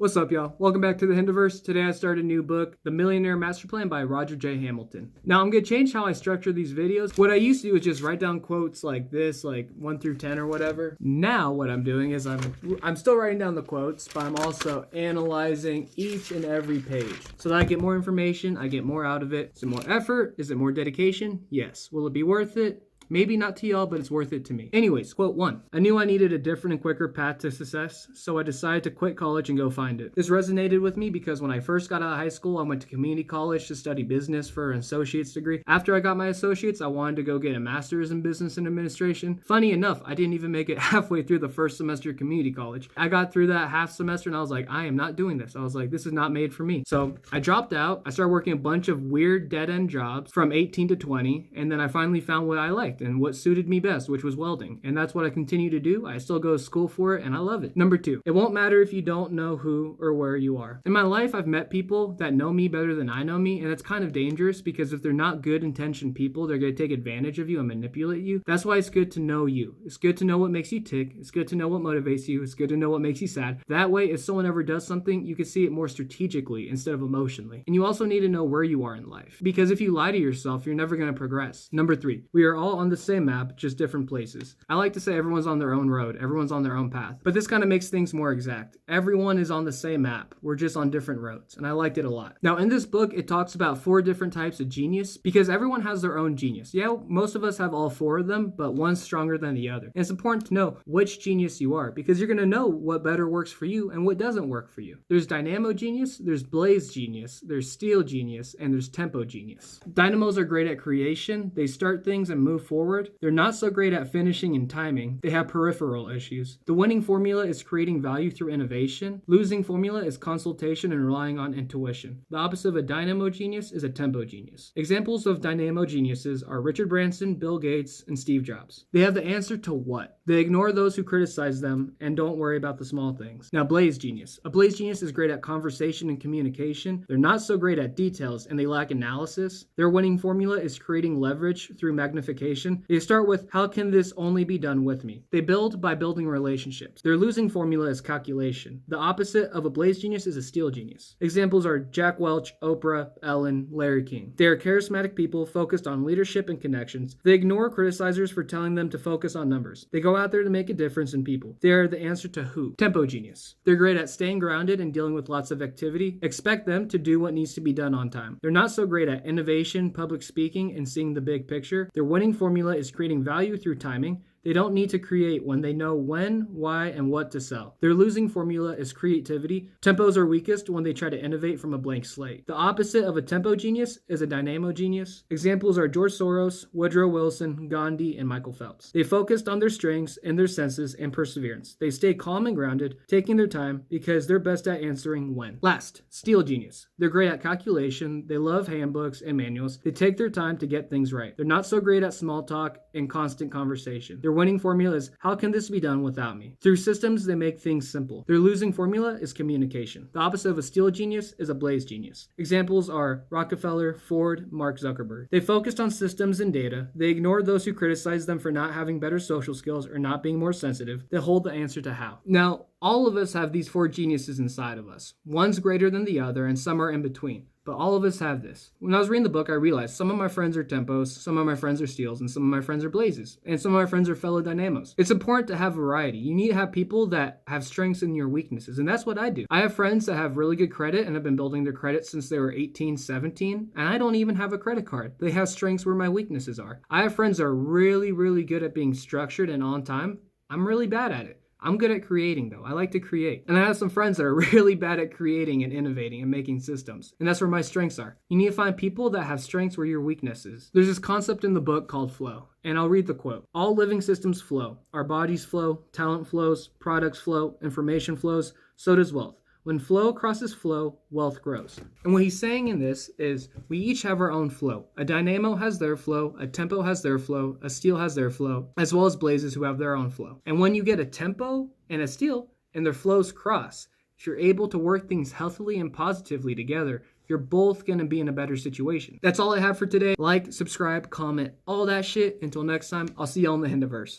What's up, y'all? Welcome back to the Hindiverse. Today I started a new book, The Millionaire Master Plan by Roger J. Hamilton. Now I'm going to change how I structure these videos. What I used to do is just write down quotes like this, like 1 through 10 or whatever. Now what I'm doing is I'm still writing down the quotes, but I'm also analyzing each and every page so that I get more information, I get more out of it. Is it more effort? Is it more dedication? Yes. Will it be worth it? Maybe not to y'all, but it's worth it to me. Anyways, quote 1. I knew I needed a different and quicker path to success, so I decided to quit college and go find it. This resonated with me because when I first got out of high school, I went to community college to study business for an associate's degree. After I got my associate's, I wanted to go get a master's in business and administration. Funny enough, I didn't even make it halfway through the first semester of community college. I got through that half semester and I was like, I am not doing this. I was like, this is not made for me. So I dropped out. I started working a bunch of weird dead-end jobs from 18 to 20, and then I finally found what I liked and what suited me best, which was welding. And that's what I continue to do. I still go to school for it and I love it. Number 2, it won't matter if you don't know who or where you are. In my life, I've met people that know me better than I know me, and it's kind of dangerous because if they're not good intentioned people, they're going to take advantage of you and manipulate you. That's why it's good to know you. It's good to know what makes you tick. It's good to know what motivates you. It's good to know what makes you sad. That way, if someone ever does something, you can see it more strategically instead of emotionally. And you also need to know where you are in life, because if you lie to yourself, you're never going to progress. Number 3, we are all on the same map, just different places. I like to say everyone's on their own road, everyone's on their own path, but this kind of makes things more exact. Everyone is on the same map, we're just on different roads, and I liked it a lot. Now in this book, it talks about 4 different types of genius, because everyone has their own genius. Yeah, most of us have all 4 of them, but one's stronger than the other. And it's important to know which genius you are, because you're going to know what better works for you and what doesn't work for you. There's dynamo genius, there's blaze genius, there's steel genius, and there's tempo genius. Dynamos are great at creation, they start things and move forward. They're not so great at finishing and timing. They have peripheral issues. The winning formula is creating value through innovation. Losing formula is consultation and relying on intuition. The opposite of a dynamo genius is a tempo genius. Examples of dynamo geniuses are Richard Branson, Bill Gates, and Steve Jobs. They have the answer to what. They ignore those who criticize them and don't worry about the small things. Now, blaze genius. A blaze genius is great at conversation and communication. They're not so great at details and they lack analysis. Their winning formula is creating leverage through magnification. They start with, how can this only be done with me? They build by building relationships. Their losing formula is calculation. The opposite of a blaze genius is a steel genius. Examples are Jack Welch, Oprah, Ellen, Larry King. They are charismatic people focused on leadership and connections. They ignore criticizers for telling them to focus on numbers. They go out there to make a difference in people. They are the answer to who. Tempo genius. They're great at staying grounded and dealing with lots of activity. Expect them to do what needs to be done on time. They're not so great at innovation, public speaking, and seeing the big picture. Their winning formula is creating value through timing. They don't need to create when they know when, why, and what to sell. Their losing formula is creativity. Tempos are weakest when they try to innovate from a blank slate. The opposite of a tempo genius is a dynamo genius. Examples are George Soros, Woodrow Wilson, Gandhi, and Michael Phelps. They focused on their strengths and their senses and perseverance. They stay calm and grounded, taking their time because they're best at answering when. Last, steel genius. They're great at calculation. They love handbooks and manuals. They take their time to get things right. They're not so great at small talk and constant conversation. Their winning formula is, how can this be done without me? Through systems, they make things simple. Their losing formula is communication. The opposite of a steel genius is a blaze genius. Examples are Rockefeller, Ford, Mark Zuckerberg. They focused on systems and data. They ignored those who criticized them for not having better social skills or not being more sensitive. They hold the answer to how. Now, all of us have these 4 geniuses inside of us. One's greater than the other, and some are in between. But all of us have this. When I was reading the book, I realized some of my friends are tempos, some of my friends are steels, and some of my friends are blazes, and some of my friends are fellow dynamos. It's important to have variety. You need to have people that have strengths and your weaknesses, and that's what I do. I have friends that have really good credit and have been building their credit since they were 18, 17, and I don't even have a credit card. They have strengths where my weaknesses are. I have friends that are really, really good at being structured and on time. I'm really bad at it. I'm good at creating though. I like to create. And I have some friends that are really bad at creating and innovating and making systems. And that's where my strengths are. You need to find people that have strengths where your weakness is. There's this concept in the book called flow. And I'll read the quote. All living systems flow. Our bodies flow, talent flows, products flow, information flows, so does wealth. When flow crosses flow, wealth grows. And what he's saying in this is we each have our own flow. A dynamo has their flow, a tempo has their flow, a steel has their flow, as well as blazes who have their own flow. And when you get a tempo and a steel and their flows cross, if you're able to work things healthily and positively together, you're both going to be in a better situation. That's all I have for today. Like, subscribe, comment, all that shit. Until next time, I'll see y'all in the Hindiverse.